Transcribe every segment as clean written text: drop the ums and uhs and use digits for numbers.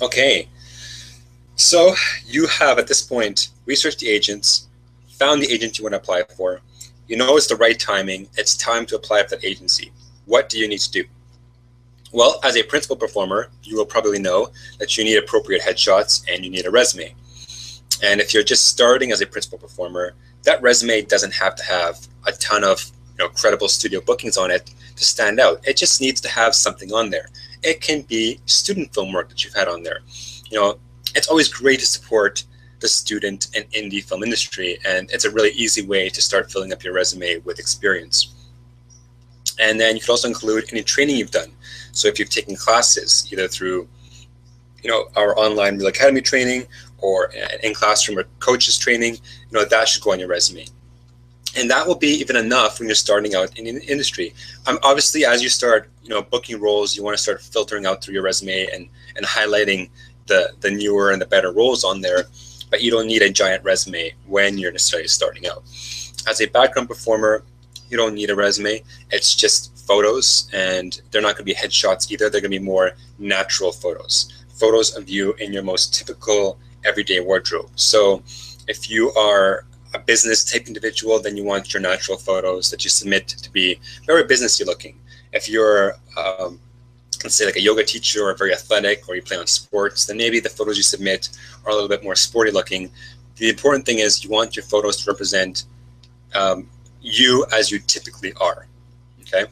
Okay, so you have at this point researched the agents, found the agent you want to apply for. You know it's the right timing. It's time to apply for that agency. What do you need to do? Well, as a principal performer, you will probably know that you need appropriate headshots and you need a resume. And if you're just starting as a principal performer, that resume doesn't have to have a ton of credible studio bookings on it to stand out. It just needs to have something on there. It can be student film work that you've had on there. It's always great to support the student and indie film industry, and it's a really easy way to start filling up your resume with experience. And then you could also include any training you've done. So if you've taken classes, either through our online Real Academy training or in classroom or coaches training, that should go on your resume. And that will be even enough when you're starting out in the industry. Obviously, as you start booking roles, you want to start filtering out through your resume and highlighting the newer and the better roles on there, but you don't need a giant resume when you're necessarily starting out. As a background performer, you don't need a resume. It's just photos, and they're not going to be headshots either. They're going to be more natural photos of you in your most typical everyday wardrobe. So if you are a business type individual, then you want your natural photos that you submit to be very businessy looking. If you're let's say like a yoga teacher or very athletic, or you play on sports, then maybe the photos you submit are a little bit more sporty looking. The important thing is you want your photos to represent you as you typically are. Okay.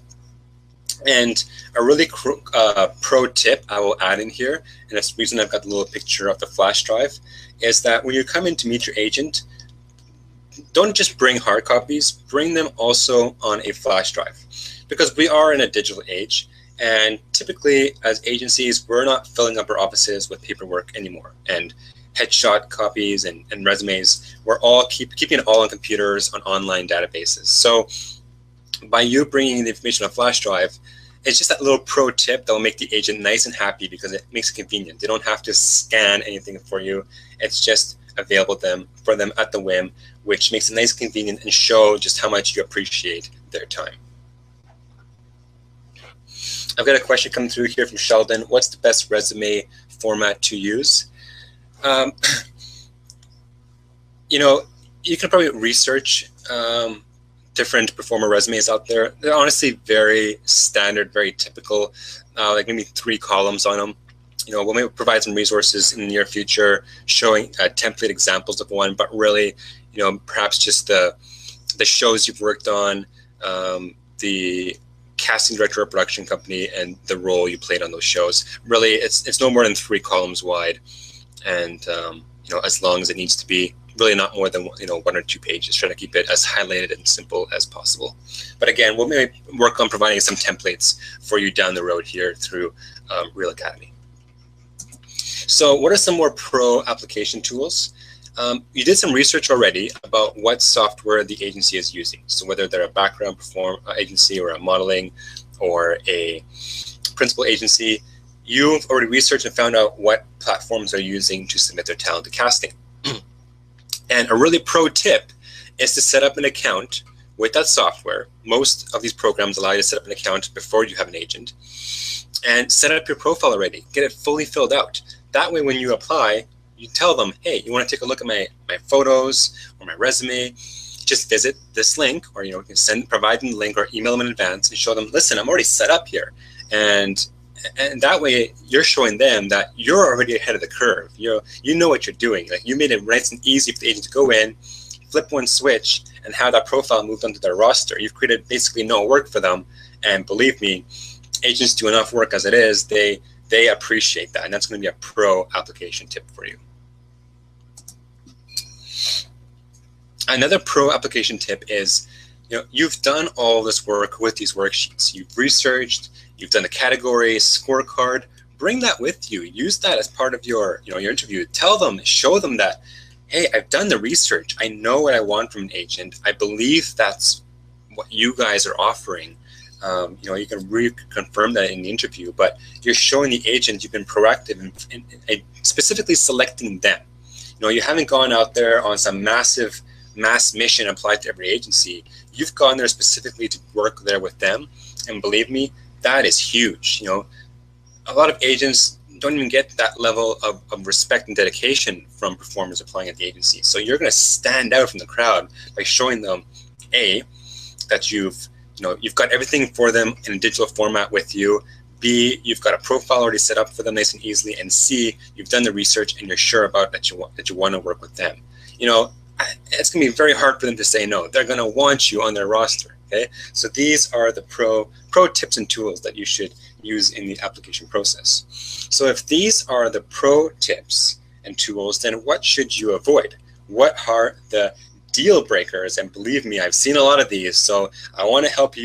And a really pro tip I will add in here, and that's the reason I've got the little picture of the flash drive, is that when you come in to meet your agent, don't just bring hard copies, bring them also on a flash drive, because we are in a digital age. And typically, as agencies, we're not filling up our offices with paperwork anymore. And headshot copies and resumes, we're all keeping it all on computers, on online databases. So by you bringing the information on a flash drive, it's just that little pro tip that will make the agent nice and happy, because it makes it convenient. They don't have to scan anything for you. It's just available for them at the whim, which makes it nice and convenient and show just how much you appreciate their time. I've got a question coming through here from Sheldon. What's the best resume format to use? You can probably research different performer resumes out there. They're honestly very standard, very typical, like maybe 3 columns on them. We'll maybe provide some resources in the near future showing template examples of one, but really, perhaps just the shows you've worked on, the casting director or production company, and the role you played on those shows. Really, it's no more than 3 columns wide, and as long as it needs to be, really not more than 1 or 2 pages. Trying to keep it as highlighted and simple as possible. But again, we'll maybe work on providing some templates for you down the road here through Real Academy. So what are some more pro application tools? You did some research already about what software the agency is using. So whether they're a background agency or a modeling or a principal agency, you've already researched and found out what platforms they're using to submit their talent to casting. And a really pro tip is to set up an account with that software. Most of these programs allow you to set up an account before you have an agent, and set up your profile already. Get it fully filled out. That way, when you apply, you tell them, hey, you want to take a look at my photos or my resume, just visit this link, or you can provide them the link or email them in advance and show them, listen, I'm already set up here. And that way you're showing them that you're already ahead of the curve. You know what you're doing. Like, you made it nice and easy for the agent to go in, flip one switch, and have that profile moved onto their roster. You've created basically no work for them. And believe me, agents do enough work as it is. They appreciate that, and that's going to be a pro application tip for you. Another pro application tip is, you've done all this work with these worksheets. You've researched, you've done a category, scorecard. Bring that with you. Use that as part of your, your interview. Tell them, show them that, hey, I've done the research. I know what I want from an agent. I believe that's what you guys are offering. You can reconfirm that in the interview, but you're showing the agent you've been proactive in specifically selecting them. You haven't gone out there on some mass mission applied to every agency. You've gone there specifically to work there with them, and believe me, that is huge. A lot of agents don't even get that level of respect and dedication from performers applying at the agency. So you're going to stand out from the crowd by showing them, A, that you've got everything for them in a digital format with you. B, you've got a profile already set up for them nice and easily. And C, you've done the research and you're sure about that you want to work with them. It's going to be very hard for them to say no. They're going to want you on their roster. Okay, so these are the pro tips and tools that you should use in the application process. So if these are the pro tips and tools, then what should you avoid? What are the deal breakers? And believe me, I've seen a lot of these, so I want to help you